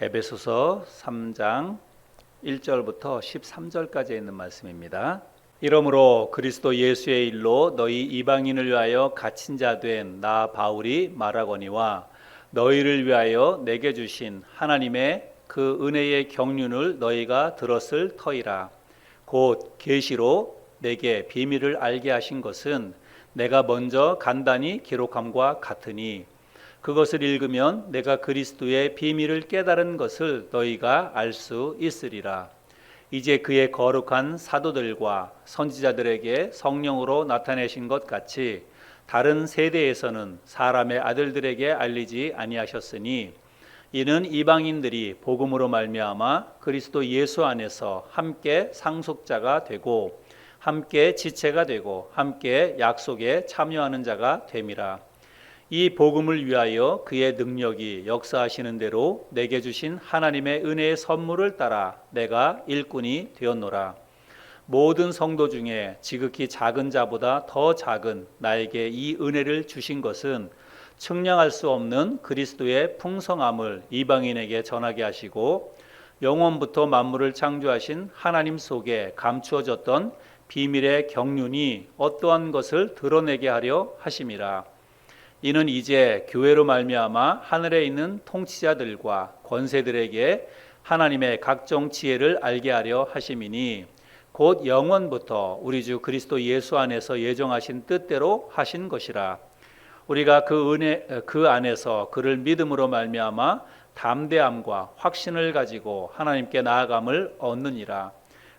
에베소서 3장 1절부터 13절까지 있는 말씀입니다. 이러므로 그리스도 예수의 일로 너희 이방인을 위하여 갇힌 자 된 나 바울이 말하거니와 너희를 위하여 내게 주신 하나님의 그 은혜의 경륜을 너희가 들었을 터이라. 곧 계시로 내게 비밀을 알게 하신 것은 내가 먼저 간단히 기록함과 같으니 그것을 읽으면 내가 그리스도의 비밀을 깨달은 것을 너희가 알 수 있으리라. 이제 그의 거룩한 사도들과 선지자들에게 성령으로 나타내신 것 같이 다른 세대에서는 사람의 아들들에게 알리지 아니하셨으니 이는 이방인들이 복음으로 말미암아 그리스도 예수 안에서 함께 상속자가 되고 함께 지체가 되고 함께 약속에 참여하는 자가 됨이라. 이 복음을 위하여 그의 능력이 역사하시는 대로 내게 주신 하나님의 은혜의 선물을 따라 내가 일꾼이 되었노라. 모든 성도 중에 지극히 작은 자보다 더 작은 나에게 이 은혜를 주신 것은 측량할 수 없는 그리스도의 풍성함을 이방인에게 전하게 하시고 영원부터 만물을 창조하신 하나님 속에 감추어졌던 비밀의 경륜이 어떠한 것을 드러내게 하려 하심이라. 이는 이제 교회로 말미암아 하늘에 있는 통치자들과 권세들에게 하나님의 각종 지혜를 알게 하려 하심이니 곧 영원부터 우리 주 그리스도 예수 안에서 예정하신 뜻대로 하신 것이라. 우리가 그 안에서 그를 믿음으로 말미암아 담대함과 확신을 가지고 하나님께 나아감을 얻느니라.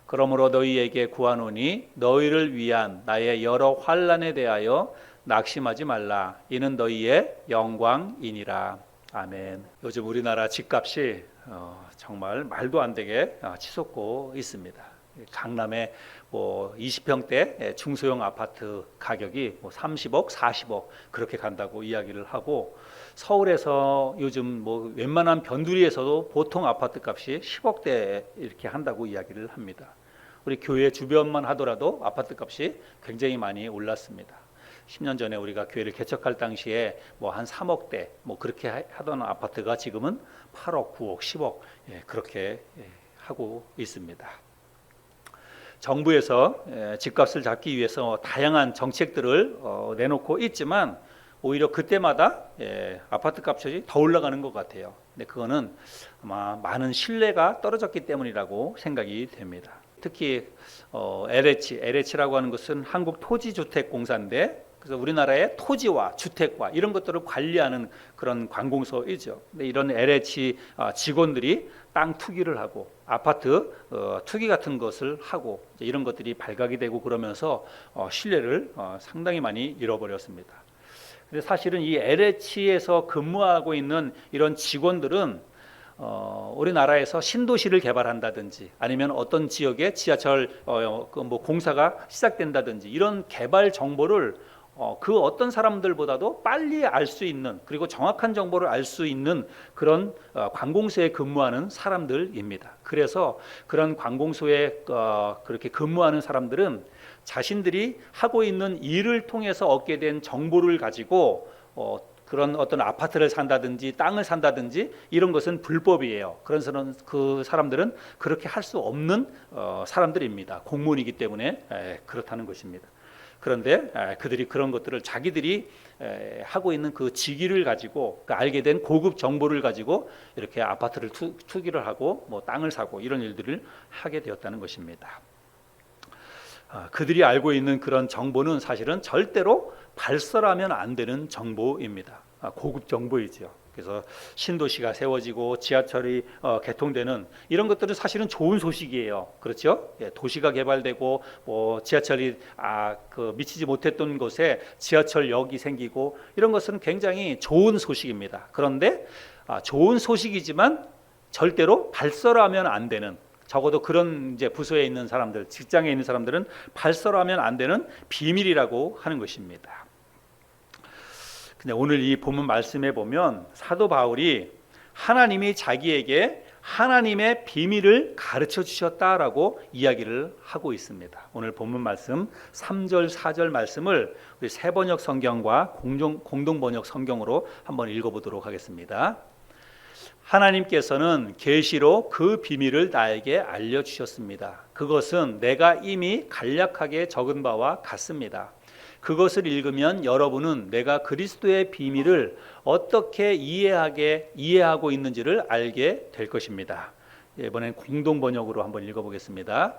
그러므로 너희에게 구하노니 너희를 위한 나의 여러 환난에 대하여 낙심하지 말라. 이는 너희의 영광이니라. 아멘. 요즘 우리나라 집값이 정말 말도 안 되게 치솟고 있습니다. 강남에 20평대 중소형 아파트 가격이 30억, 40억 그렇게 간다고 이야기를 하고, 서울에서 요즘 웬만한 변두리에서도 보통 아파트 값이 10억대 이렇게 한다고 이야기를 합니다. 우리 교회 주변만 하더라도 아파트 값이 굉장히 많이 올랐습니다. 10년 전에 우리가 교회를 개척할 당시에 한 3억대 그렇게 하던 아파트가 지금은 8억, 9억, 10억 그렇게 하고 있습니다. 정부에서 집값을 잡기 위해서 다양한 정책들을 내놓고 있지만 오히려 그때마다 아파트 값이 더 올라가는 것 같아요. 근데 그거는 아마 많은 신뢰가 떨어졌기 때문이라고 생각이 됩니다. 특히 LH라고 하는 것은 한국토지주택공사인데, 그래서 우리나라의 토지와 주택과 이런 것들을 관리하는 그런 관공서이죠. 근데 이런 LH 직원들이 땅 투기를 하고 아파트 투기 같은 것을 하고 이런 것들이 발각이 되고 그러면서 신뢰를 상당히 많이 잃어버렸습니다. 근데 사실은 이 LH에서 근무하고 있는 이런 직원들은 우리나라에서 신도시를 개발한다든지 아니면 어떤 지역에 지하철 공사가 시작된다든지 이런 개발 정보를 그 어떤 사람들보다도 빨리 알 수 있는, 그리고 정확한 정보를 알 수 있는 그런 관공서에 근무하는 사람들입니다. 그래서 그런 관공서에 그렇게 근무하는 사람들은 자신들이 하고 있는 일을 통해서 얻게 된 정보를 가지고 그런 어떤 아파트를 산다든지 땅을 산다든지 이런 것은 불법이에요. 그런 그 사람들은 그렇게 할 수 없는 사람들입니다. 공무원이기 때문에 그렇다는 것입니다. 그런데 그들이 그런 것들을 자기들이 하고 있는 그 직위를 가지고 알게 된 고급 정보를 가지고 이렇게 아파트를 투기를 하고 땅을 사고 이런 일들을 하게 되었다는 것입니다. 그들이 알고 있는 그런 정보는 사실은 절대로 발설하면 안 되는 정보입니다. 고급 정보이죠. 그래서 신도시가 세워지고 지하철이 개통되는 이런 것들은 사실은 좋은 소식이에요. 그렇죠? 도시가 개발되고 지하철이 미치지 못했던 곳에 지하철역이 생기고 이런 것은 굉장히 좋은 소식입니다. 그런데 좋은 소식이지만 절대로 발설하면 안 되는, 적어도 그런 부서에 있는 사람들, 직장에 있는 사람들은 발설하면 안 되는 비밀이라고 하는 것입니다. 근데 오늘 이 본문 말씀에 보면 사도 바울이 하나님이 자기에게 하나님의 비밀을 가르쳐 주셨다라고 이야기를 하고 있습니다. 오늘 본문 말씀 3절 4절 말씀을 우리 새번역 성경과 공동 번역 성경으로 한번 읽어보도록 하겠습니다. 하나님께서는 계시로 그 비밀을 나에게 알려주셨습니다. 그것은 내가 이미 간략하게 적은 바와 같습니다. 그것을 읽으면 여러분은 내가 그리스도의 비밀을 어떻게 이해하고 있는지를 알게 될 것입니다. 이번엔 공동 번역으로 한번 읽어보겠습니다.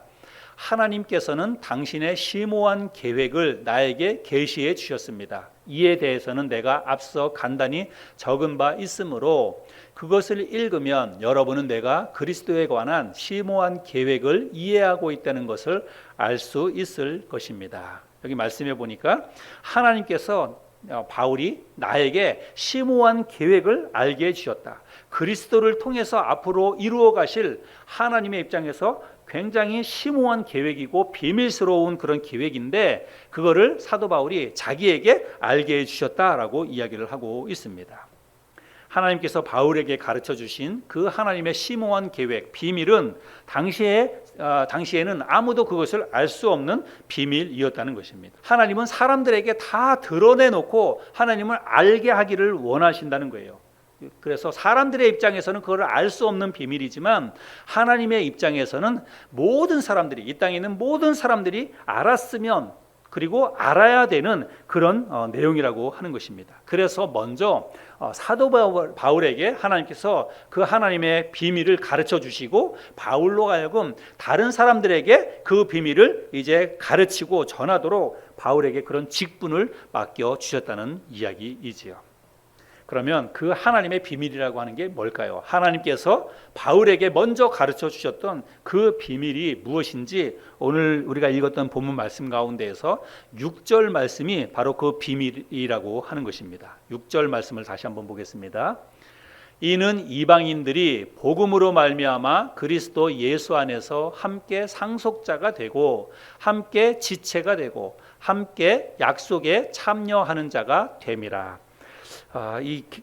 하나님께서는 당신의 심오한 계획을 나에게 계시해 주셨습니다. 이에 대해서는 내가 앞서 간단히 적은 바 있으므로 그것을 읽으면 여러분은 내가 그리스도에 관한 심오한 계획을 이해하고 있다는 것을 알 수 있을 것입니다. 여기 말씀해 보니까 하나님께서 바울이 나에게 심오한 계획을 알게 해주셨다. 그리스도를 통해서 앞으로 이루어 가실 하나님의 입장에서 굉장히 심오한 계획이고 비밀스러운 그런 계획인데 그거를 사도 바울이 자기에게 알게 해주셨다라고 이야기를 하고 있습니다. 하나님께서 바울에게 가르쳐 주신 그 하나님의 심오한 계획, 비밀은 당시에는 아무도 그것을 알 수 없는 비밀이었다는 것입니다. 하나님은 사람들에게 다 드러내놓고 하나님을 알게 하기를 원하신다는 거예요. 그래서 사람들의 입장에서는 그걸 알 수 없는 비밀이지만 하나님의 입장에서는 모든 사람들이, 이 땅에 있는 모든 사람들이 알았으면 그리고 알아야 되는 그런 내용이라고 하는 것입니다. 그래서 먼저 사도 바울에게 하나님께서 그 하나님의 비밀을 가르쳐 주시고 바울로 하여금 다른 사람들에게 그 비밀을 이제 가르치고 전하도록 바울에게 그런 직분을 맡겨 주셨다는 이야기이지요. 그러면 그 하나님의 비밀이라고 하는 게 뭘까요? 하나님께서 바울에게 먼저 가르쳐 주셨던 그 비밀이 무엇인지 오늘 우리가 읽었던 본문 말씀 가운데에서 6절 말씀이 바로 그 비밀이라고 하는 것입니다. 6절 말씀을 다시 한번 보겠습니다. 이는 이방인들이 복음으로 말미암아 그리스도 예수 안에서 함께 상속자가 되고 함께 지체가 되고 함께 약속에 참여하는 자가 됨이라.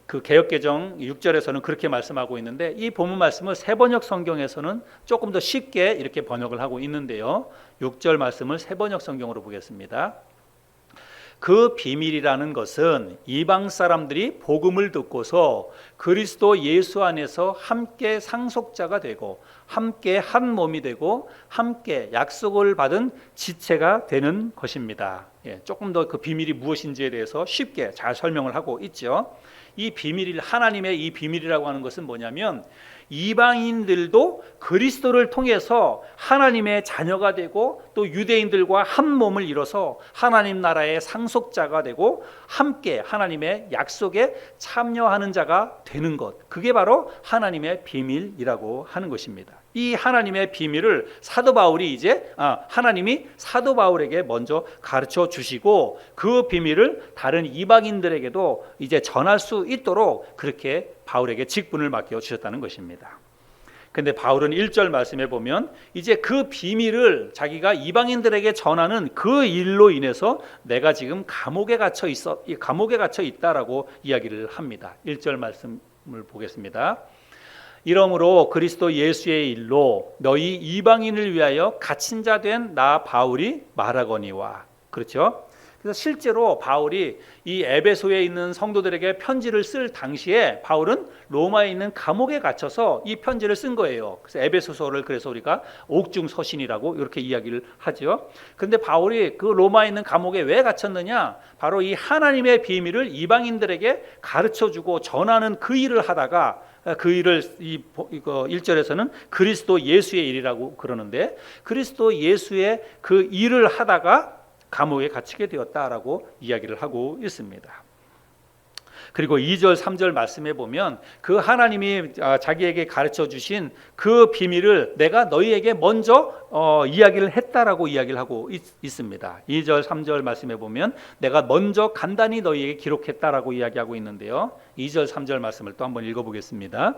그 개역개정 6절에서는 그렇게 말씀하고 있는데 이 본문 말씀을 새번역 성경에서는 조금 더 쉽게 이렇게 번역을 하고 있는데요. 6절 말씀을 새번역 성경으로 보겠습니다. 그 비밀이라는 것은 이방 사람들이 복음을 듣고서 그리스도 예수 안에서 함께 상속자가 되고 함께 한 몸이 되고 함께 약속을 받은 지체가 되는 것입니다. 조금 더 그 비밀이 무엇인지에 대해서 쉽게 잘 설명을 하고 있죠. 이 비밀이 하나님의 이 비밀이라고 하는 것은 뭐냐면 이방인들도 그리스도를 통해서 하나님의 자녀가 되고 또 유대인들과 한 몸을 이뤄서 하나님 나라의 상속자가 되고 함께 하나님의 약속에 참여하는 자가 되는 것, 그게 바로 하나님의 비밀이라고 하는 것입니다. 이 하나님의 비밀을 사도 바울이 하나님이 사도 바울에게 먼저 가르쳐 주시고 그 비밀을 다른 이방인들에게도 이제 전할 수 있도록 그렇게 바울에게 직분을 맡겨 주셨다는 것입니다. 근데 바울은 1절 말씀에 보면 이제 그 비밀을 자기가 이방인들에게 전하는 그 일로 인해서 내가 지금 감옥에 갇혀 있다라고 이야기를 합니다. 1절 말씀을 보겠습니다. 이러므로 그리스도 예수의 일로 너희 이방인을 위하여 갇힌 자 된 나 바울이 말하거니와. 그렇죠? 그래서 실제로 바울이 이 에베소에 있는 성도들에게 편지를 쓸 당시에 바울은 로마에 있는 감옥에 갇혀서 이 편지를 쓴 거예요. 그래서 에베소서를 그래서 우리가 옥중서신이라고 이렇게 이야기를 하죠. 그런데 바울이 그 로마에 있는 감옥에 왜 갇혔느냐? 바로 이 하나님의 비밀을 이방인들에게 가르쳐주고 전하는 그 일을 하다가 그 일을 이거 1절에서는 그리스도 예수의 일이라고 그러는데 그리스도 예수의 그 일을 하다가 감옥에 갇히게 되었다라고 이야기를 하고 있습니다. 그리고 2절 3절 말씀에 보면 그 하나님이 자기에게 가르쳐 주신 그 비밀을 내가 너희에게 먼저 이야기를 했다라고 이야기를 하고 있습니다. 2절 3절 말씀에 보면 내가 먼저 간단히 너희에게 기록했다라고 이야기하고 있는데요. 2절 3절 말씀을 또 한번 읽어보겠습니다.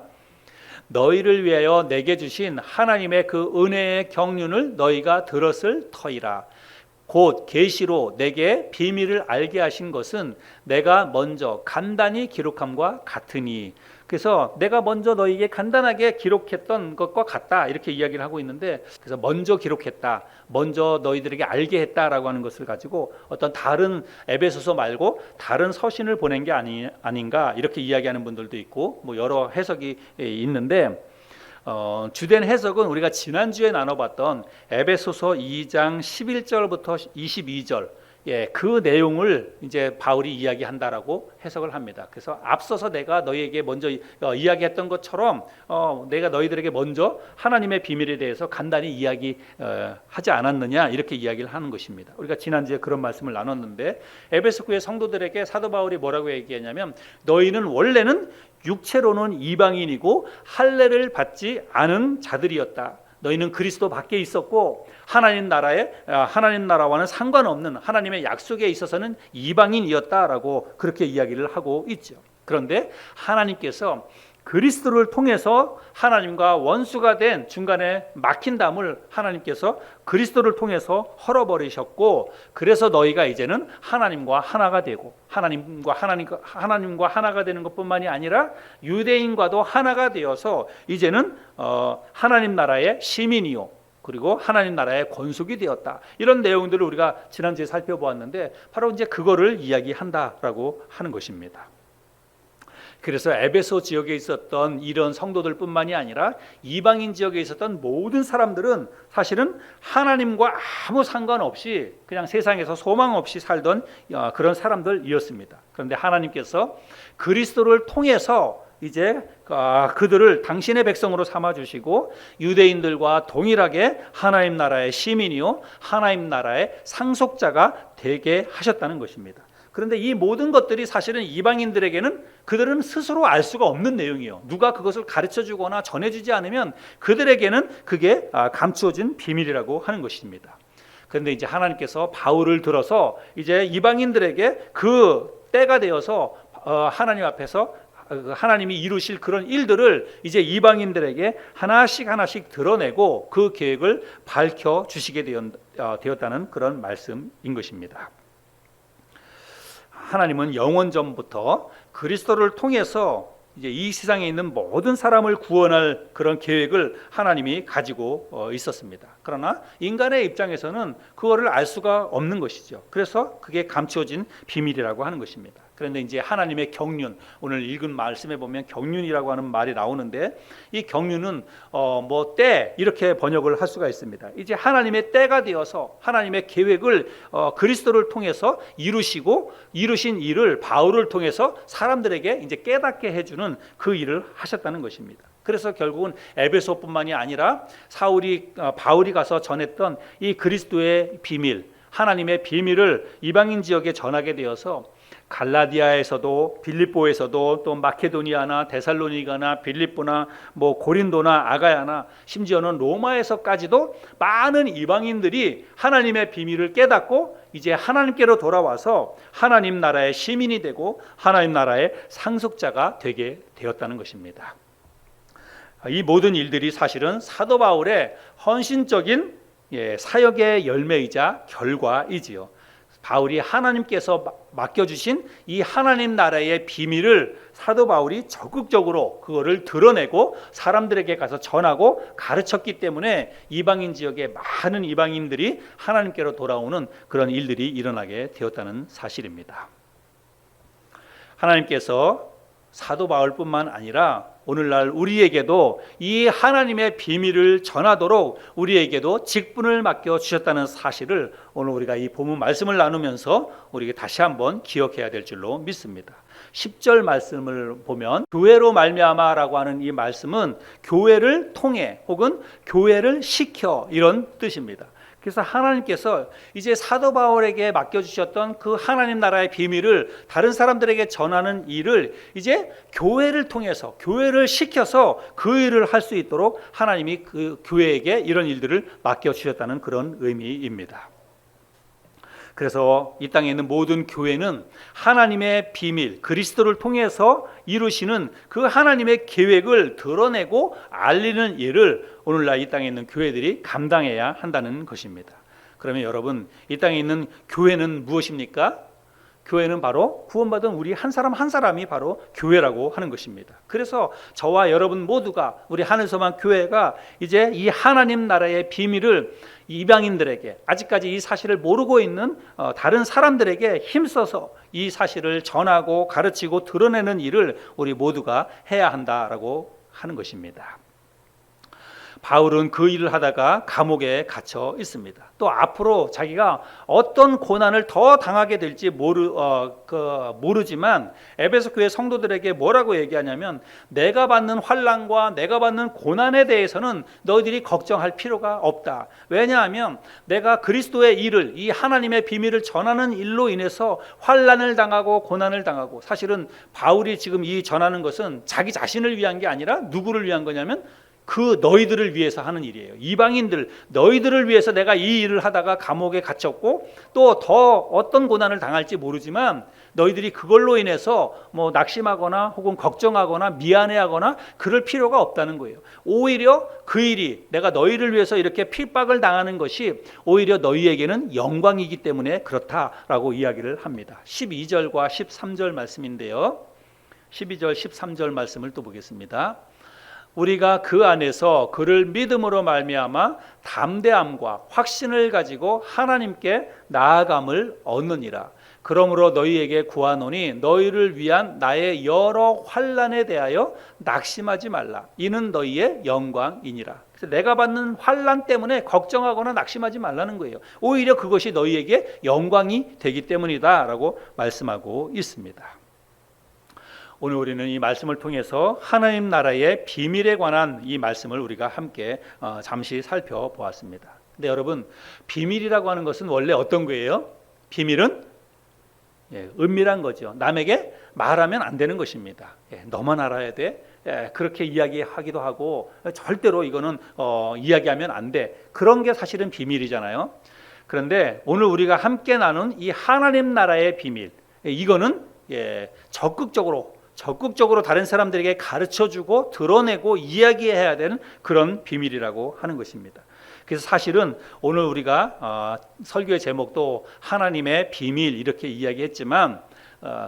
너희를 위하여 내게 주신 하나님의 그 은혜의 경륜을 너희가 들었을 터이라. 곧 계시로 내게 비밀을 알게 하신 것은 내가 먼저 간단히 기록함과 같으니. 그래서 내가 먼저 너희에게 간단하게 기록했던 것과 같다, 이렇게 이야기를 하고 있는데, 그래서 먼저 기록했다, 먼저 너희들에게 알게 했다라고 하는 것을 가지고 어떤 다른 에베소서 말고 다른 서신을 보낸 게 아닌가, 이렇게 이야기하는 분들도 있고, 뭐 여러 해석이 있는데, 주된 해석은 우리가 지난주에 나눠봤던 에베소서 2장 11절부터 22절, 그 내용을 이제 바울이 이야기한다라고 해석을 합니다. 그래서 앞서서 내가 너희에게 먼저 이야기했던 것처럼 내가 너희들에게 먼저 하나님의 비밀에 대해서 간단히 이야기하지 않았느냐, 이렇게 이야기를 하는 것입니다. 우리가 지난주에 그런 말씀을 나눴는데, 에베소 교회 성도들에게 사도 바울이 뭐라고 얘기했냐면, 너희는 원래는 육체로는 이방인이고 할례를 받지 않은 자들이었다. 너희는 그리스도 밖에 있었고 하나님 나라와는 상관없는 하나님의 약속에 있어서는 이방인이었다라고 그렇게 이야기를 하고 있죠. 그런데 하나님께서 그리스도를 통해서 하나님과 원수가 된 중간에 막힌 담을 하나님께서 그리스도를 통해서 헐어버리셨고, 그래서 너희가 이제는 하나님과 하나가 되고 하나님과 하나가 되는 것뿐만이 아니라 유대인과도 하나가 되어서 이제는 하나님 나라의 시민이요, 그리고 하나님 나라의 권속이 되었다. 이런 내용들을 우리가 지난주에 살펴보았는데, 바로 이제 그거를 이야기한다라고 하는 것입니다. 그래서 에베소 지역에 있었던 이런 성도들뿐만이 아니라 이방인 지역에 있었던 모든 사람들은 사실은 하나님과 아무 상관없이 그냥 세상에서 소망 없이 살던 그런 사람들이었습니다. 그런데 하나님께서 그리스도를 통해서 이제 그들을 당신의 백성으로 삼아주시고 유대인들과 동일하게 하나님 나라의 시민이요, 하나님 나라의 상속자가 되게 하셨다는 것입니다. 그런데 이 모든 것들이 사실은 이방인들에게는 그들은 스스로 알 수가 없는 내용이에요. 누가 그것을 가르쳐주거나 전해주지 않으면 그들에게는 그게 감추어진 비밀이라고 하는 것입니다. 그런데 이제 하나님께서 바울을 들어서 이제 이방인들에게 그 때가 되어서 하나님 앞에서 하나님이 이루실 그런 일들을 이제 이방인들에게 하나씩 드러내고 그 계획을 밝혀주시게 되었다는 그런 말씀인 것입니다. 하나님은 영원 전부터 그리스도를 통해서 이제 이 세상에 있는 모든 사람을 구원할 그런 계획을 하나님이 가지고 있었습니다. 그러나 인간의 입장에서는 그거를 알 수가 없는 것이죠. 그래서 그게 감추어진 비밀이라고 하는 것입니다. 그런데 이제 하나님의 경륜, 오늘 읽은 말씀에 보면 경륜이라고 하는 말이 나오는데, 이 경륜은 때 이렇게 번역을 할 수가 있습니다. 이제 하나님의 때가 되어서 하나님의 계획을 그리스도를 통해서 이루신 일을 바울을 통해서 사람들에게 이제 깨닫게 해주는 그 일을 하셨다는 것입니다. 그래서 결국은 에베소뿐만이 아니라 바울이 가서 전했던 이 그리스도의 비밀, 하나님의 비밀을 이방인 지역에 전하게 되어서 갈라디아에서도 빌립보에서도 또 마케도니아나 데살로니가나 빌립보나 뭐 고린도나 아가야나 심지어는 로마에서까지도 많은 이방인들이 하나님의 비밀을 깨닫고 이제 하나님께로 돌아와서 하나님 나라의 시민이 되고 하나님 나라의 상속자가 되게 되었다는 것입니다. 이 모든 일들이 사실은 사도 바울의 헌신적인 사역의 열매이자 결과이지요. 바울이 하나님께서 맡겨주신 이 하나님 나라의 비밀을 사도 바울이 적극적으로 그거를 드러내고 사람들에게 가서 전하고 가르쳤기 때문에 이방인 지역의 많은 이방인들이 하나님께로 돌아오는 그런 일들이 일어나게 되었다는 사실입니다. 하나님께서 사도 바울뿐만 아니라 오늘날 우리에게도 이 하나님의 비밀을 전하도록 우리에게도 직분을 맡겨주셨다는 사실을 오늘 우리가 이 본문 말씀을 나누면서 우리에게 다시 한번 기억해야 될 줄로 믿습니다. 10절 말씀을 보면 교회로 말미암아라고 하는 이 말씀은 교회를 통해 혹은 교회를 시켜 이런 뜻입니다. 그래서 하나님께서 이제 사도 바울에게 맡겨주셨던 그 하나님 나라의 비밀을 다른 사람들에게 전하는 일을 이제 교회를 통해서 교회를 시켜서 그 일을 할 수 있도록 하나님이 그 교회에게 이런 일들을 맡겨주셨다는 그런 의미입니다. 그래서 이 땅에 있는 모든 교회는 하나님의 비밀, 그리스도를 통해서 이루시는 그 하나님의 계획을 드러내고 알리는 일을 오늘날 이 땅에 있는 교회들이 감당해야 한다는 것입니다. 그러면 여러분, 이 땅에 있는 교회는 무엇입니까? 교회는 바로 구원받은 우리 한 사람 한 사람이 바로 교회라고 하는 것입니다. 그래서 저와 여러분 모두가, 우리 하늘소망 교회가 이제 이 하나님 나라의 비밀을 이방인들에게, 아직까지 이 사실을 모르고 있는 다른 사람들에게 힘써서 이 사실을 전하고 가르치고 드러내는 일을 우리 모두가 해야 한다라고 하는 것입니다. 바울은 그 일을 하다가 감옥에 갇혀 있습니다. 또 앞으로 자기가 어떤 고난을 더 당하게 될지 모르지만 에베소 교회 성도들에게 뭐라고 얘기하냐면, 내가 받는 환난과 내가 받는 고난에 대해서는 너희들이 걱정할 필요가 없다. 왜냐하면 내가 그리스도의 일을, 이 하나님의 비밀을 전하는 일로 인해서 환난을 당하고 고난을 당하고, 사실은 바울이 지금 이 전하는 것은 자기 자신을 위한 게 아니라 누구를 위한 거냐면 그 너희들을 위해서 하는 일이에요. 이방인들, 너희들을 위해서 내가 이 일을 하다가 감옥에 갇혔고 또 더 어떤 고난을 당할지 모르지만 너희들이 그걸로 인해서 뭐 낙심하거나 혹은 걱정하거나 미안해하거나 그럴 필요가 없다는 거예요. 오히려 그 일이, 내가 너희를 위해서 이렇게 핍박을 당하는 것이 오히려 너희에게는 영광이기 때문에 그렇다라고 이야기를 합니다. 12절과 13절 말씀인데요, 12절 13절 말씀을 또 보겠습니다. 우리가 그 안에서 그를 믿음으로 말미암아 담대함과 확신을 가지고 하나님께 나아감을 얻느니라. 그러므로 너희에게 구하노니 너희를 위한 나의 여러 환난에 대하여 낙심하지 말라. 이는 너희의 영광이니라. 그래서 내가 받는 환난 때문에 걱정하거나 낙심하지 말라는 거예요. 오히려 그것이 너희에게 영광이 되기 때문이다라고 말씀하고 있습니다. 오늘 우리는 이 말씀을 통해서 하나님 나라의 비밀에 관한 이 말씀을 우리가 함께 잠시 살펴보았습니다. 근데 여러분, 비밀이라고 하는 것은 원래 어떤 거예요? 비밀은 은밀한 거죠. 남에게 말하면 안 되는 것입니다. 너만 알아야 돼. 그렇게 이야기하기도 하고 절대로 이거는 이야기하면 안 돼. 그런 게 사실은 비밀이잖아요. 그런데 오늘 우리가 함께 나눈 이 하나님 나라의 비밀, 이거는 적극적으로 다른 사람들에게 가르쳐주고 드러내고 이야기해야 되는 그런 비밀이라고 하는 것입니다. 그래서 사실은 오늘 우리가 설교의 제목도 하나님의 비밀 이렇게 이야기했지만,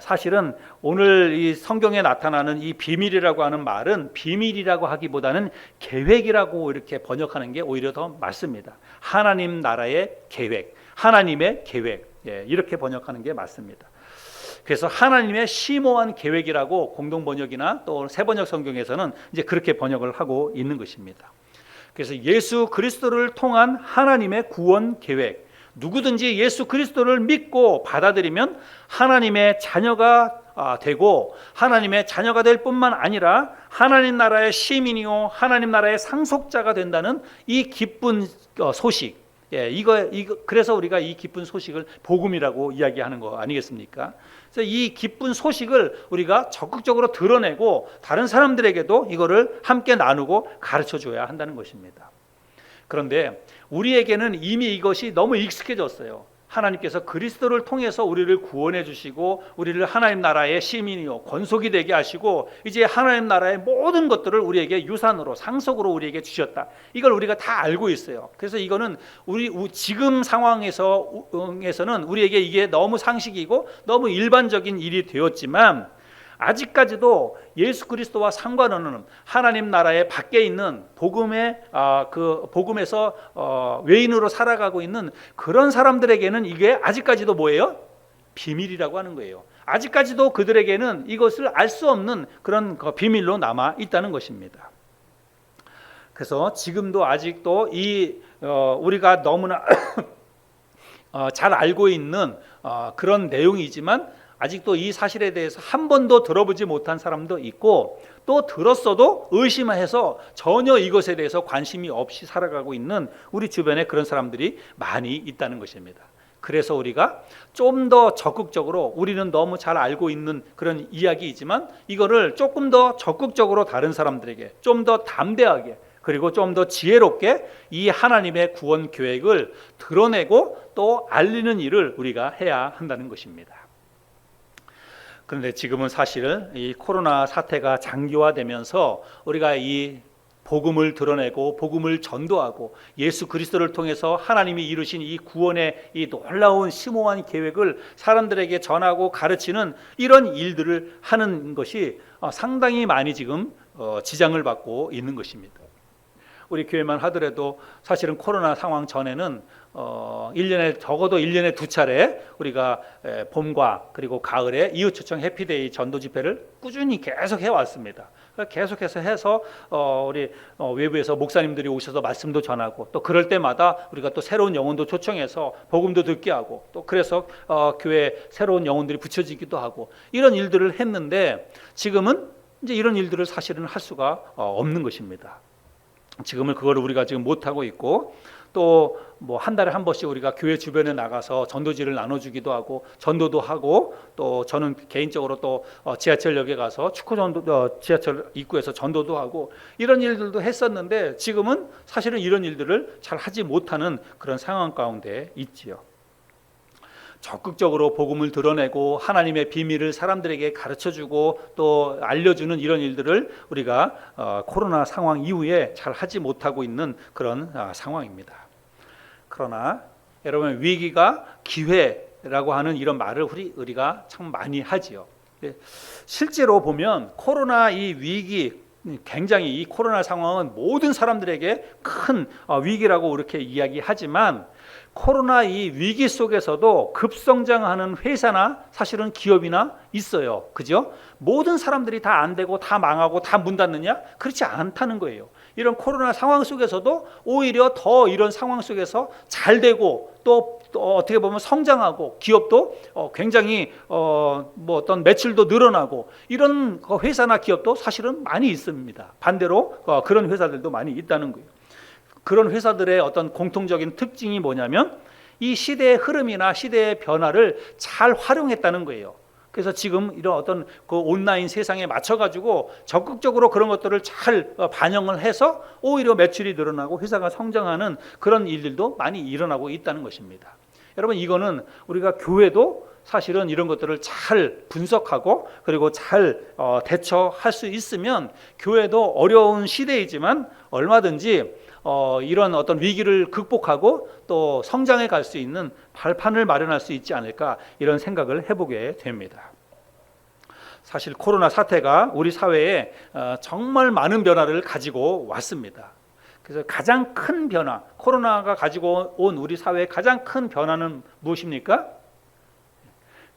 사실은 오늘 이 성경에 나타나는 이 비밀이라고 하는 말은 비밀이라고 하기보다는 계획이라고 이렇게 번역하는 게 오히려 더 맞습니다. 하나님 나라의 계획, 하나님의 계획, 이렇게 번역하는 게 맞습니다. 그래서 하나님의 심오한 계획이라고 공동 번역이나 또 새 번역 성경에서는 이제 그렇게 번역을 하고 있는 것입니다. 그래서 예수 그리스도를 통한 하나님의 구원 계획, 누구든지 예수 그리스도를 믿고 받아들이면 하나님의 자녀가 되고 하나님의 자녀가 될 뿐만 아니라 하나님 나라의 시민이요 하나님 나라의 상속자가 된다는 이 기쁜 소식, 그래서 우리가 이 기쁜 소식을 복음이라고 이야기하는 거 아니겠습니까? 그래서 이 기쁜 소식을 우리가 적극적으로 드러내고 다른 사람들에게도 이거를 함께 나누고 가르쳐 줘야 한다는 것입니다. 그런데 우리에게는 이미 이것이 너무 익숙해졌어요. 하나님께서 그리스도를 통해서 우리를 구원해 주시고 우리를 하나님 나라의 시민이요 권속이 되게 하시고 이제 하나님 나라의 모든 것들을 우리에게 유산으로 상속으로 우리에게 주셨다. 이걸 우리가 다 알고 있어요. 그래서 이거는 우리 지금 상황에서는 우리에게 이게 너무 상식이고 너무 일반적인 일이 되었지만, 아직까지도 예수 그리스도와 상관없는 하나님 나라의 밖에 있는 복음에서 외인으로 살아가고 있는 그런 사람들에게는 이게 아직까지도 뭐예요? 비밀이라고 하는 거예요. 아직까지도 그들에게는 이것을 알 수 없는 그런 비밀로 남아 있다는 것입니다. 그래서 지금도 아직도 우리가 너무나 잘 알고 있는 그런 내용이지만 아직도 이 사실에 대해서 한 번도 들어보지 못한 사람도 있고, 또 들었어도 의심해서 전혀 이것에 대해서 관심이 없이 살아가고 있는 우리 주변에 그런 사람들이 많이 있다는 것입니다. 그래서 우리가 좀 더 적극적으로, 우리는 너무 잘 알고 있는 그런 이야기이지만 이거를 조금 더 적극적으로 다른 사람들에게 좀 더 담대하게 그리고 좀 더 지혜롭게 이 하나님의 구원 계획을 드러내고 또 알리는 일을 우리가 해야 한다는 것입니다. 그런데 지금은 사실 이 코로나 사태가 장기화되면서 우리가 이 복음을 드러내고 복음을 전도하고 예수 그리스도를 통해서 하나님이 이루신 이 구원의 이 놀라운 심오한 계획을 사람들에게 전하고 가르치는 이런 일들을 하는 것이 상당히 많이 지금 지장을 받고 있는 것입니다. 우리 교회만 하더라도 사실은 코로나 상황 전에는 1년에 적어도 1년에 2차례 우리가 봄과 그리고 가을에 이웃초청 해피데이 전도 집회를 꾸준히 계속 해왔습니다. 계속해서 해서 우리 외부에서 목사님들이 오셔서 말씀도 전하고 또 그럴 때마다 우리가 또 새로운 영혼도 초청해서 복음도 듣게 하고 또 그래서 교회에 새로운 영혼들이 붙여지기도 하고 이런 일들을 했는데 지금은 이제 이런 일들을 사실은 할 수가 없는 것입니다. 지금은 그거를 우리가 지금 못 하고 있고 또 뭐 한 달에 한 번씩 우리가 교회 주변에 나가서 전도지를 나눠주기도 하고 전도도 하고 또 저는 개인적으로 또 지하철역에 가서 축구 전도 지하철 입구에서 전도도 하고 이런 일들도 했었는데 지금은 사실은 이런 일들을 잘 하지 못하는 그런 상황 가운데 있지요. 적극적으로 복음을 드러내고 하나님의 비밀을 사람들에게 가르쳐주고 또 알려주는 이런 일들을 우리가 코로나 상황 이후에 잘 하지 못하고 있는 그런 상황입니다. 그러나 여러분 위기가 기회라고 하는 이런 말을 우리가 참 많이 하지요. 실제로 보면 코로나 이 위기 굉장히 이 코로나 상황은 모든 사람들에게 큰 위기라고 이렇게 이야기하지만 코로나 이 위기 속에서도 급성장하는 회사나 사실은 기업이나 있어요. 그죠? 모든 사람들이 다 안 되고 다 망하고 다 문 닫느냐? 그렇지 않다는 거예요. 이런 코로나 상황 속에서도 오히려 더 이런 상황 속에서 잘 되고 또 어떻게 보면 성장하고 기업도 굉장히 뭐 어떤 매출도 늘어나고 이런 회사나 기업도 사실은 많이 있습니다. 반대로 그런 회사들도 많이 있다는 거예요. 그런 회사들의 어떤 공통적인 특징이 뭐냐면 이 시대의 흐름이나 시대의 변화를 잘 활용했다는 거예요. 그래서 지금 이런 어떤 그 온라인 세상에 맞춰가지고 적극적으로 그런 것들을 잘 반영을 해서 오히려 매출이 늘어나고 회사가 성장하는 그런 일들도 많이 일어나고 있다는 것입니다. 여러분 이거는 우리가 교회도 사실은 이런 것들을 잘 분석하고 그리고 잘 대처할 수 있으면 교회도 어려운 시대이지만 얼마든지 이런 어떤 위기를 극복하고 또 성장해 갈 수 있는 발판을 마련할 수 있지 않을까 이런 생각을 해보게 됩니다. 사실 코로나 사태가 우리 사회에 정말 많은 변화를 가지고 왔습니다. 그래서 가장 큰 변화, 코로나가 가지고 온 우리 사회의 가장 큰 변화는 무엇입니까?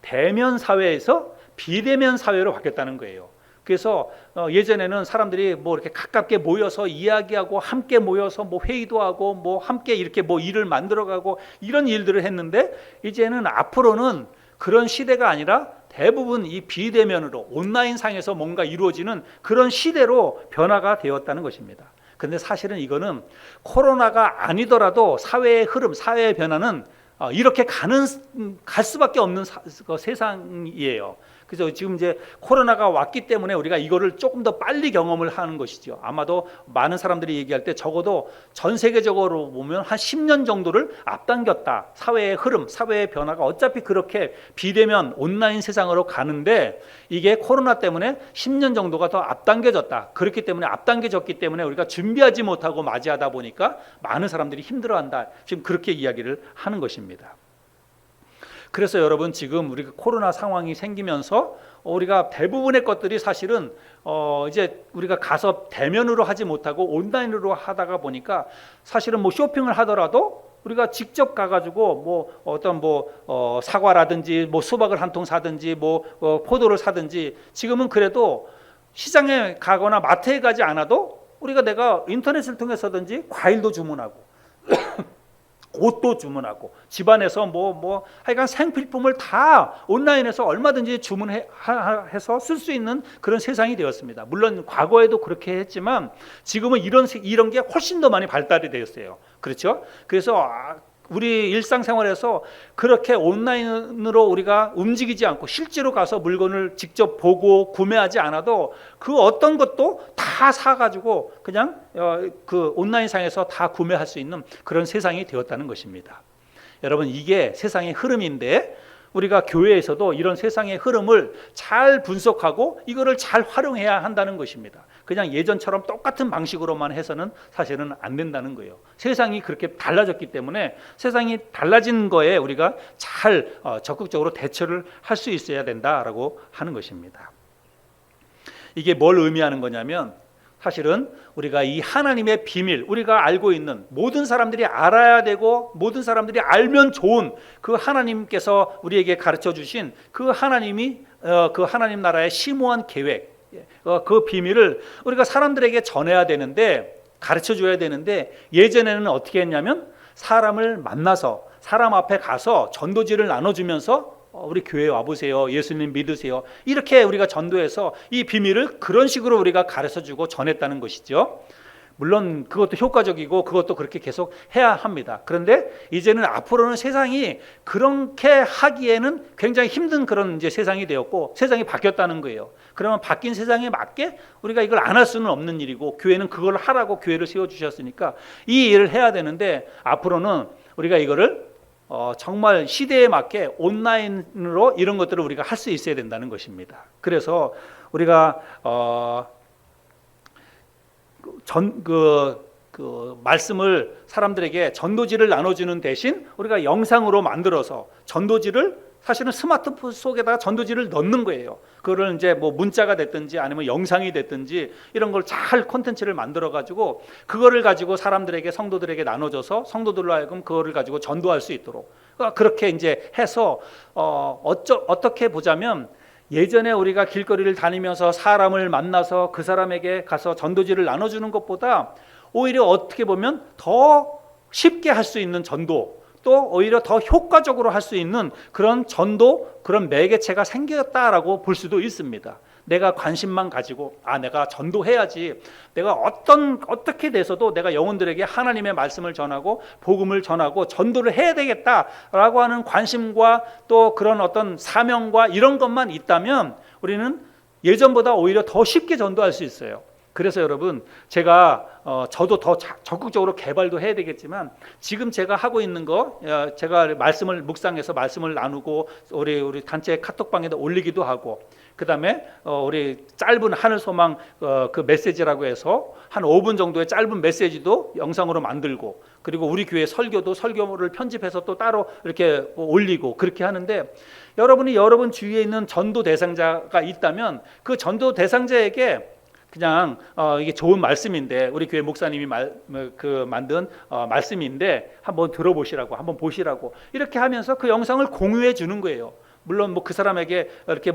대면 사회에서 비대면 사회로 바뀌었다는 거예요. 그래서 예전에는 사람들이 뭐 이렇게 가깝게 모여서 이야기하고 함께 모여서 뭐 회의도 하고 뭐 함께 이렇게 뭐 일을 만들어가고 이런 일들을 했는데 이제는 앞으로는 그런 시대가 아니라 대부분 이 비대면으로 온라인 상에서 뭔가 이루어지는 그런 시대로 변화가 되었다는 것입니다. 근데 사실은 이거는 코로나가 아니더라도 사회의 흐름, 사회의 변화는 이렇게 갈 수밖에 없는 세상이에요. 그래서 지금 이제 코로나가 왔기 때문에 우리가 이거를 조금 더 빨리 경험을 하는 것이죠. 아마도 많은 사람들이 얘기할 때 적어도 전 세계적으로 보면 한 10년 정도를 앞당겼다. 사회의 흐름, 사회의 변화가 어차피 그렇게 비대면 온라인 세상으로 가는데 이게 코로나 때문에 10년 정도가 더 앞당겨졌다. 그렇기 때문에 앞당겨졌기 때문에 우리가 준비하지 못하고 맞이하다 보니까 많은 사람들이 힘들어한다. 지금 그렇게 이야기를 하는 것입니다. 그래서 여러분 지금 우리가 코로나 상황이 생기면서 우리가 대부분의 것들이 사실은 이제 우리가 가서 대면으로 하지 못하고 온라인으로 하다가 보니까 사실은 뭐 쇼핑을 하더라도 우리가 직접 가가지고 뭐 어떤 뭐 사과라든지 뭐 수박을 한 통 사든지 뭐 포도를 사든지 지금은 그래도 시장에 가거나 마트에 가지 않아도 우리가 내가 인터넷을 통해서든지 과일도 주문하고 옷도 주문하고 집안에서 뭐 하여간 생필품을 다 온라인에서 얼마든지 주문해서 쓸 수 있는 그런 세상이 되었습니다. 물론 과거에도 그렇게 했지만 지금은 이런 게 훨씬 더 많이 발달이 되었어요. 그렇죠? 그래서 우리 일상생활에서 그렇게 온라인으로 우리가 움직이지 않고 실제로 가서 물건을 직접 보고 구매하지 않아도 그 어떤 것도 다 사가지고 그냥 그 온라인상에서 다 구매할 수 있는 그런 세상이 되었다는 것입니다. 여러분 이게 세상의 흐름인데 우리가 교회에서도 이런 세상의 흐름을 잘 분석하고 이거를 잘 활용해야 한다는 것입니다. 그냥 예전처럼 똑같은 방식으로만 해서는 사실은 안 된다는 거예요. 세상이 그렇게 달라졌기 때문에 세상이 달라진 거에 우리가 잘 적극적으로 대처를 할 수 있어야 된다라고 하는 것입니다. 이게 뭘 의미하는 거냐면 사실은 우리가 이 하나님의 비밀, 우리가 알고 있는 모든 사람들이 알아야 되고 모든 사람들이 알면 좋은 그 하나님께서 우리에게 가르쳐 주신 그 하나님이 그 하나님 나라의 심오한 계획, 그 비밀을 우리가 사람들에게 전해야 되는데, 가르쳐 줘야 되는데, 예전에는 어떻게 했냐면 사람을 만나서 사람 앞에 가서 전도지를 나눠주면서 우리 교회에 와보세요, 예수님 믿으세요, 이렇게 우리가 전도해서 이 비밀을 그런 식으로 우리가 가르쳐주고 전했다는 것이죠. 물론 그것도 효과적이고 그것도 그렇게 계속 해야 합니다. 그런데 이제는 앞으로는 세상이 그렇게 하기에는 굉장히 힘든 그런 이제 세상이 되었고 세상이 바뀌었다는 거예요. 그러면 바뀐 세상에 맞게 우리가 이걸 안 할 수는 없는 일이고, 교회는 그걸 하라고 교회를 세워주셨으니까 이 일을 해야 되는데, 앞으로는 우리가 이거를 정말 시대에 맞게 온라인으로 이런 것들을 우리가 할 수 있어야 된다는 것입니다. 그래서 우리가 말씀을 사람들에게 전도지를 나눠주는 대신 우리가 영상으로 만들어서 전도지를, 사실은 스마트폰 속에다가 전도지를 넣는 거예요. 그거를 이제 뭐 문자가 됐든지 아니면 영상이 됐든지 이런 걸 잘 콘텐츠를 만들어 가지고 그거를 가지고 사람들에게, 성도들에게 나눠줘서 성도들로 하여금 그거를 가지고 전도할 수 있도록, 그렇게 이제 해서 어떻게 보자면 예전에 우리가 길거리를 다니면서 사람을 만나서 그 사람에게 가서 전도지를 나눠주는 것보다 오히려 어떻게 보면 더 쉽게 할 수 있는 전도, 또 오히려 더 효과적으로 할 수 있는 그런 전도, 그런 매개체가 생겼다라고 볼 수도 있습니다. 내가 관심만 가지고 내가 전도해야지, 내가 어떻게 돼서도 내가 영혼들에게 하나님의 말씀을 전하고 복음을 전하고 전도를 해야 되겠다라고 하는 관심과 또 그런 어떤 사명과 이런 것만 있다면 우리는 예전보다 오히려 더 쉽게 전도할 수 있어요. 그래서 여러분, 제가 저도 더 적극적으로 개발도 해야 되겠지만, 지금 제가 하고 있는 거, 제가 말씀을 묵상해서 말씀을 나누고 우리 단체 카톡방에도 올리기도 하고, 그 다음에 우리 짧은 하늘소망 그 메시지라고 해서 한 5분 정도의 짧은 메시지도 영상으로 만들고, 그리고 우리 교회 설교도 설교를 편집해서 또 따로 이렇게 올리고, 그렇게 하는데, 여러분이 여러분 주위에 있는 전도 대상자가 있다면 그 전도 대상자에게 그냥 이게 좋은 말씀인데, 우리 교회 목사님이 만든 말씀인데 한번 들어보시라고, 한번 보시라고, 이렇게 하면서 그 영상을 공유해 주는 거예요. 물론 그 사람에게 이렇게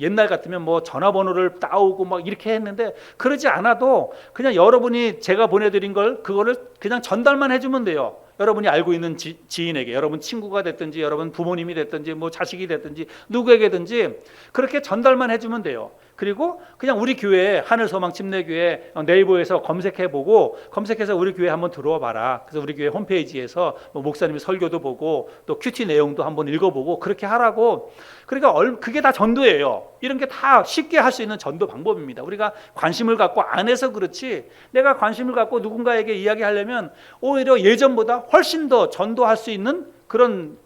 옛날 같으면 전화번호를 따오고 막 이렇게 했는데, 그러지 않아도 그냥 여러분이 제가 보내드린 그거를 그냥 전달만 해주면 돼요. 여러분이 알고 있는 지인에게, 여러분 친구가 됐든지 여러분 부모님이 됐든지 자식이 됐든지 누구에게든지 그렇게 전달만 해주면 돼요. 그리고 그냥 우리 교회 하늘소망 침례교회 네이버에서 검색해서 우리 교회 한번 들어와 봐라. 그래서 우리 교회 홈페이지에서 목사님의 설교도 보고 또 큐티 내용도 한번 읽어보고 그렇게 하라고. 그러니까 그게 다 전도예요. 이런 게 다 쉽게 할 수 있는 전도 방법입니다. 우리가 관심을 갖고 안 해서 그렇지, 내가 관심을 갖고 누군가에게 이야기하려면 오히려 예전보다 훨씬 더 전도할 수 있는 그런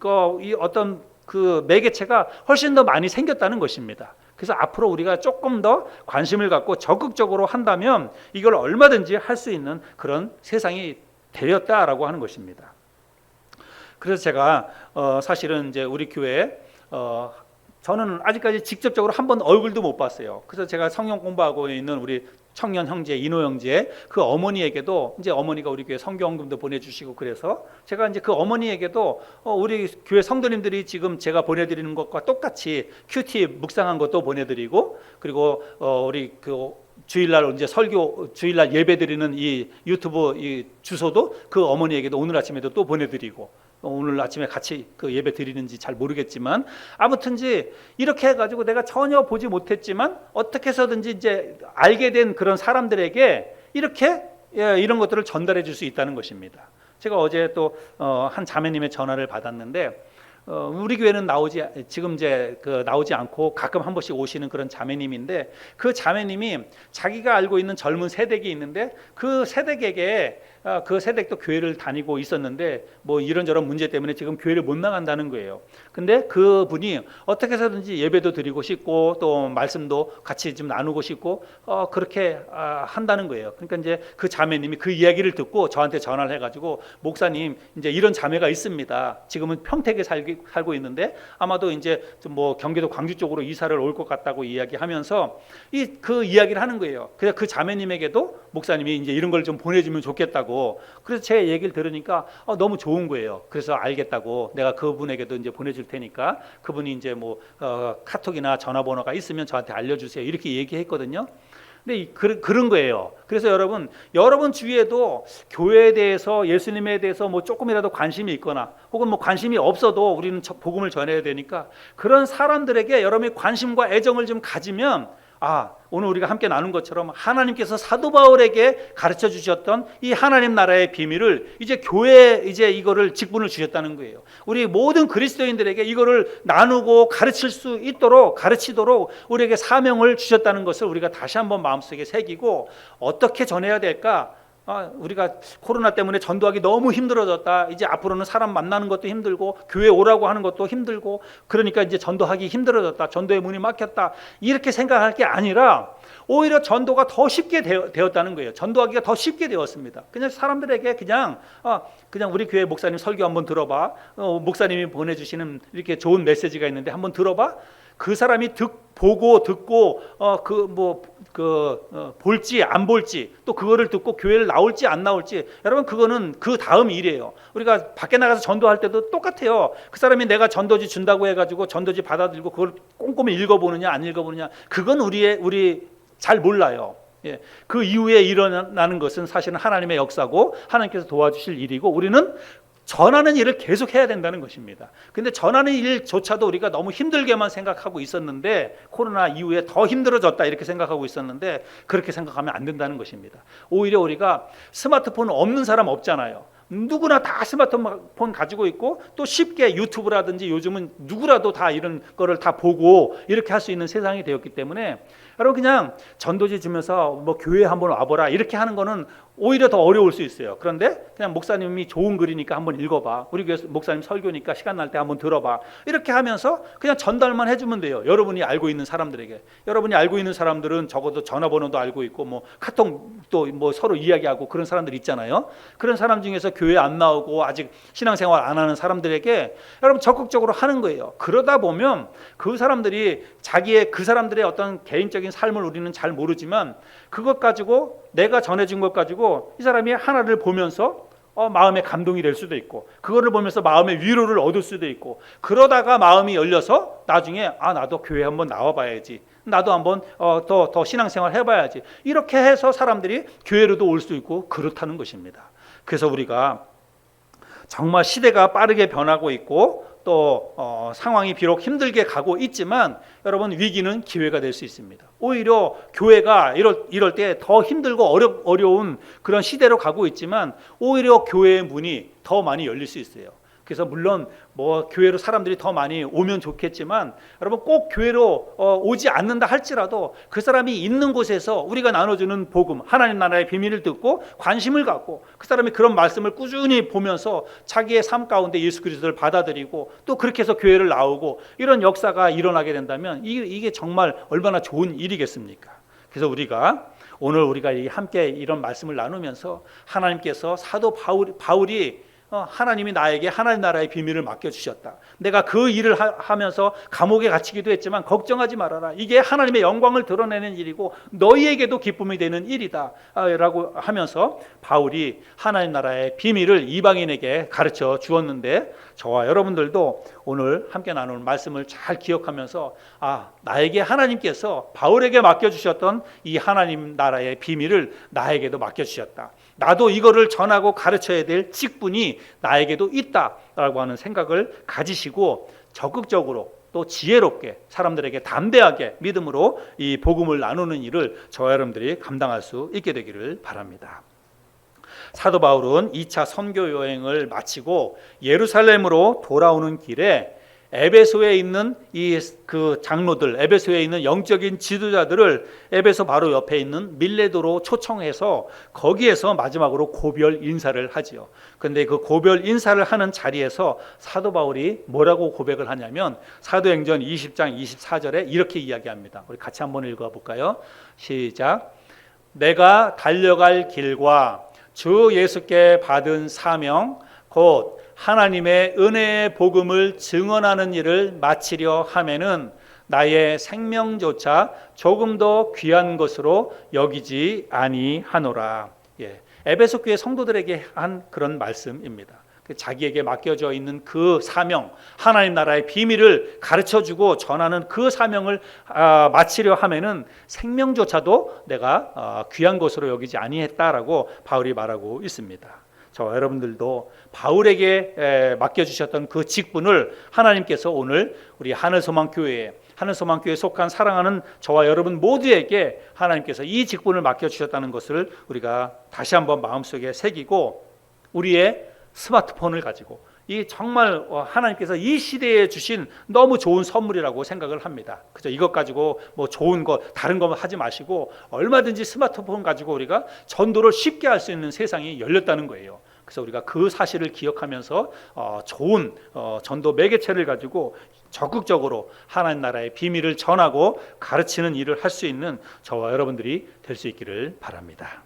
이 어떤 그 매개체가 훨씬 더 많이 생겼다는 것입니다. 그래서 앞으로 우리가 조금 더 관심을 갖고 적극적으로 한다면 이걸 얼마든지 할 수 있는 그런 세상이 되었다라고 하는 것입니다. 그래서 제가 사실은 이제 우리 교회에 저는 아직까지 직접적으로 한 번 얼굴도 못 봤어요. 그래서 제가 성경 공부하고 있는 우리 청년 형제, 인호 형제, 그 어머니에게도, 이제 어머니가 우리 교회 성경금도 보내주시고, 그래서 제가 이제 그 어머니에게도 우리 교회 성도님들이 지금 제가 보내드리는 것과 똑같이 큐티 묵상한 것도 보내드리고, 그리고 우리 그 주일날 이제 주일날 예배드리는 이 유튜브 이 주소도 그 어머니에게도 오늘 아침에도 또 보내드리고, 오늘 아침에 같이 그 예배 드리는지 잘 모르겠지만 아무튼지 이렇게 해가지고 내가 전혀 보지 못했지만 어떻게 해서든지 이제 알게 된 그런 사람들에게 이렇게 이런 것들을 전달해 줄 수 있다는 것입니다. 제가 어제 또 한 자매님의 전화를 받았는데, 우리 교회는 지금 이제 나오지 않고 가끔 한 번씩 오시는 그런 자매님인데, 그 자매님이 자기가 알고 있는 젊은 세대기 있는데 그 세대에게 그 새댁도 교회를 다니고 있었는데 뭐 이런저런 문제 때문에 지금 교회를 못 나간다는 거예요. 근데 그분이 어떻게 해서든지 예배도 드리고 싶고 또 말씀도 같이 좀 나누고 싶고 그렇게 한다는 거예요. 그러니까 이제 그 자매님이 그 이야기를 듣고 저한테 전화를 해가지고 목사님 이제 이런 자매가 있습니다. 지금은 평택에 살고 있는데 아마도 이제 좀 뭐 경기도 광주 쪽으로 이사를 올 것 같다고 이야기하면서 그 이야기를 하는 거예요. 그래서 그 자매님에게도 목사님이 이제 이런 걸 좀 보내주면 좋겠다고. 그래서 제 얘기를 들으니까 너무 좋은 거예요. 그래서 알겠다고 내가 그분에게도 이제 보내줄 테니까 그분이 이제 뭐 카톡이나 전화번호가 있으면 저한테 알려주세요. 이렇게 얘기했거든요. 근데 그런 거예요. 그래서 여러분 주위에도 교회에 대해서 예수님에 대해서 뭐 조금이라도 관심이 있거나 혹은 뭐 관심이 없어도 우리는 복음을 전해야 되니까 그런 사람들에게 여러분이 관심과 애정을 좀 가지면 오늘 우리가 함께 나눈 것처럼 하나님께서 사도 바울에게 가르쳐 주셨던 이 하나님 나라의 비밀을 이제 교회에 이제 이거를 직분을 주셨다는 거예요. 우리 모든 그리스도인들에게 이거를 나누고 가르치도록 우리에게 사명을 주셨다는 것을 우리가 다시 한번 마음속에 새기고 어떻게 전해야 될까? 우리가 코로나 때문에 전도하기 너무 힘들어졌다. 이제 앞으로는 사람 만나는 것도 힘들고 교회 오라고 하는 것도 힘들고 그러니까 이제 전도하기 힘들어졌다. 전도의 문이 막혔다. 이렇게 생각할 게 아니라 오히려 전도가 더 쉽게 되었다는 거예요. 전도하기가 더 쉽게 되었습니다. 그냥 사람들에게 그냥 우리 교회 목사님 설교 한번 들어봐. 목사님이 보내주시는 이렇게 좋은 메시지가 있는데 한번 들어봐. 그 사람이 보고 듣고 볼지 안 볼지 또 그거를 듣고 교회를 나올지 안 나올지 여러분 그거는 그 다음 일이에요. 우리가 밖에 나가서 전도할 때도 똑같아요. 그 사람이 내가 전도지 준다고 해가지고 전도지 받아들이고 그걸 꼼꼼히 읽어보느냐 안 읽어보느냐 그건 우리 잘 몰라요. 예, 그 이후에 일어나는 것은 사실은 하나님의 역사고 하나님께서 도와주실 일이고 우리는 전하는 일을 계속 해야 된다는 것입니다. 근데 전하는 일조차도 우리가 너무 힘들게만 생각하고 있었는데 코로나 이후에 더 힘들어졌다 이렇게 생각하고 있었는데 그렇게 생각하면 안 된다는 것입니다. 오히려 우리가 스마트폰 없는 사람 없잖아요. 누구나 다 스마트폰 가지고 있고 또 쉽게 유튜브라든지 요즘은 누구라도 다 이런 거를 다 보고 이렇게 할 수 있는 세상이 되었기 때문에 여러분 그냥 전도지 주면서 뭐 교회에 한번 와보라 이렇게 하는 거는 오히려 더 어려울 수 있어요. 그런데 그냥 목사님이 좋은 글이니까 한번 읽어봐. 우리 교회 목사님 설교니까 시간 날 때 한번 들어봐. 이렇게 하면서 그냥 전달만 해주면 돼요. 여러분이 알고 있는 사람들에게. 여러분이 알고 있는 사람들은 적어도 전화번호도 알고 있고 뭐 카톡도 뭐 서로 이야기하고 그런 사람들 있잖아요. 그런 사람 중에서 교회 안 나오고 아직 신앙생활 안 하는 사람들에게 여러분 적극적으로 하는 거예요. 그러다 보면 그 사람들이 그 사람들의 어떤 개인적인 삶을 우리는 잘 모르지만 그것 가지고 내가 전해진 것 가지고 이 사람이 하나를 보면서 마음에 감동이 될 수도 있고 그거를 보면서 마음의 위로를 얻을 수도 있고 그러다가 마음이 열려서 나중에 나도 교회 한번 나와봐야지 나도 한번 더 신앙생활 해봐야지 이렇게 해서 사람들이 교회로도 올 수 있고 그렇다는 것입니다. 그래서 우리가 정말 시대가 빠르게 변하고 있고 또 상황이 비록 힘들게 가고 있지만 여러분 위기는 기회가 될 수 있습니다. 오히려 교회가 이럴 때 더 힘들고 어려운 그런 시대로 가고 있지만 오히려 교회의 문이 더 많이 열릴 수 있어요. 그래서 물론 뭐 교회로 사람들이 더 많이 오면 좋겠지만 여러분 꼭 교회로 오지 않는다 할지라도 그 사람이 있는 곳에서 우리가 나눠주는 복음 하나님 나라의 비밀을 듣고 관심을 갖고 그 사람이 그런 말씀을 꾸준히 보면서 자기의 삶 가운데 예수 그리스도를 받아들이고 또 그렇게 해서 교회를 나오고 이런 역사가 일어나게 된다면 이게 정말 얼마나 좋은 일이겠습니까? 그래서 오늘 우리가 함께 이런 말씀을 나누면서 하나님께서 사도 바울이 하나님이 나에게 하나님 나라의 비밀을 맡겨주셨다. 내가 그 일을 하면서 감옥에 갇히기도 했지만 걱정하지 말아라. 이게 하나님의 영광을 드러내는 일이고 너희에게도 기쁨이 되는 일이다 라고 하면서 바울이 하나님 나라의 비밀을 이방인에게 가르쳐 주었는데 저와 여러분들도 오늘 함께 나누는 말씀을 잘 기억하면서 나에게 하나님께서 바울에게 맡겨주셨던 이 하나님 나라의 비밀을 나에게도 맡겨주셨다. 나도 이거를 전하고 가르쳐야 될 직분이 나에게도 있다라고 하는 생각을 가지시고 적극적으로 또 지혜롭게 사람들에게 담대하게 믿음으로 이 복음을 나누는 일을 저와 여러분들이 감당할 수 있게 되기를 바랍니다. 사도 바울은 2차 선교 여행을 마치고 예루살렘으로 돌아오는 길에 에베소에 있는 그 장로들, 에베소에 있는 영적인 지도자들을 에베소 바로 옆에 있는 밀레도로 초청해서 거기에서 마지막으로 고별 인사를 하지요. 그런데 그 고별 인사를 하는 자리에서 사도 바울이 뭐라고 고백을 하냐면 사도행전 20장 24절에 이렇게 이야기합니다. 우리 같이 한번 읽어볼까요? 시작. 내가 달려갈 길과 주 예수께 받은 사명 곧 하나님의 은혜의 복음을 증언하는 일을 마치려 하면은 나의 생명조차 조금 더 귀한 것으로 여기지 아니하노라. 에베소 교회 성도들에게 한 그런 말씀입니다. 자기에게 맡겨져 있는 그 사명, 하나님 나라의 비밀을 가르쳐주고 전하는 그 사명을 마치려 하면은 생명조차도 내가 귀한 것으로 여기지 아니했다라고 바울이 말하고 있습니다. 저와 여러분들도 바울에게 맡겨주셨던 그 직분을 하나님께서 오늘 우리 하늘소망교회에 속한 사랑하는 저와 여러분 모두에게 하나님께서 이 직분을 맡겨주셨다는 것을 우리가 다시 한번 마음속에 새기고 우리의 스마트폰을 가지고 이 정말 하나님께서 이 시대에 주신 너무 좋은 선물이라고 생각을 합니다. 그죠? 이것 가지고 뭐 좋은 거 다른 거 하지 마시고 얼마든지 스마트폰 가지고 우리가 전도를 쉽게 할 수 있는 세상이 열렸다는 거예요. 그래서 우리가 그 사실을 기억하면서 좋은 전도 매개체를 가지고 적극적으로 하나님 나라의 비밀을 전하고 가르치는 일을 할 수 있는 저와 여러분들이 될 수 있기를 바랍니다.